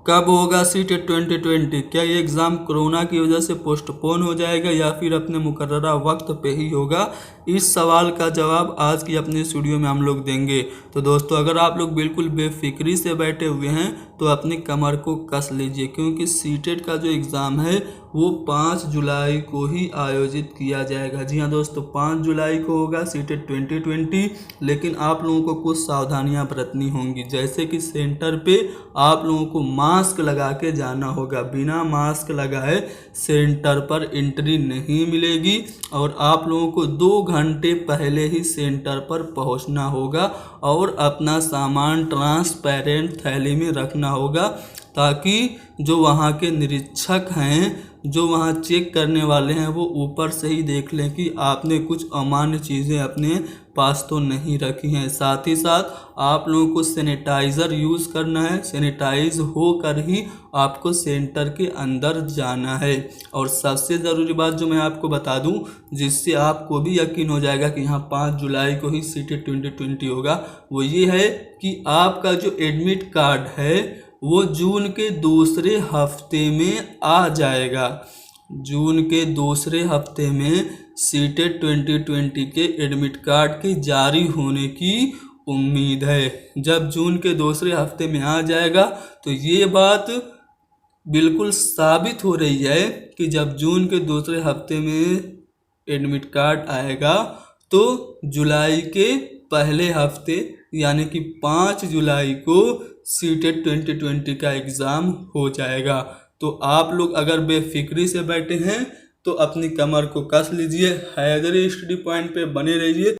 कब होगा सीटेट 2020? क्या ये एग्ज़ाम कोरोना की वजह से पोस्टपोन हो जाएगा या फिर अपने मुकर्ररा वक्त पे ही होगा? इस सवाल का जवाब आज की अपने इस वीडियो में हम लोग देंगे। तो दोस्तों, अगर आप लोग बिल्कुल बेफिक्री से बैठे हुए हैं तो अपनी कमर को कस लीजिए, क्योंकि सीटेट का जो एग्ज़ाम है वो 5 जुलाई को ही आयोजित किया जाएगा। जी हाँ दोस्तों, 5 जुलाई को होगा सीटेट 2020। लेकिन आप लोगों को कुछ सावधानियां बरतनी होंगी, जैसे कि सेंटर पे आप लोगों को मास्क लगा के जाना होगा। बिना मास्क लगाए सेंटर पर एंट्री नहीं मिलेगी और आप लोगों को 2 घंटे पहले ही सेंटर पर पहुंचना होगा और अपना सामान ट्रांसपेरेंट थैली में रखना होगा, ताकि जो वहाँ के निरीक्षक हैं, जो वहाँ चेक करने वाले हैं, वो ऊपर से ही देख लें कि आपने कुछ अमान्य चीज़ें अपने पास तो नहीं रखी हैं। साथ ही साथ आप लोगों को सैनिटाइज़र यूज़ करना है, सैनिटाइज होकर ही आपको सेंटर के अंदर जाना है। और सबसे ज़रूरी बात जो मैं आपको बता दूं, जिससे आपको भी यकीन हो जाएगा कि यहाँ 5 जुलाई को ही सीटेट 2020 होगा, वो ये है कि आपका जो एडमिट कार्ड है वो जून के दूसरे हफ्ते में आ जाएगा। जून के दूसरे हफ्ते में सीटेट 2020 के एडमिट कार्ड के जारी होने की उम्मीद है। जब जून के दूसरे हफ्ते में आ जाएगा तो ये बात बिल्कुल साबित हो रही है कि जब जून के दूसरे हफ्ते में एडमिट कार्ड आएगा तो जुलाई के पहले हफ्ते यानी कि 5 जुलाई को सीटेट 2020 का एग्ज़ाम हो जाएगा। तो आप लोग अगर बेफिक्री से बैठे हैं तो अपनी कमर को कस लीजिए, हैदरी स्टडी पॉइंट पे बने रहिए।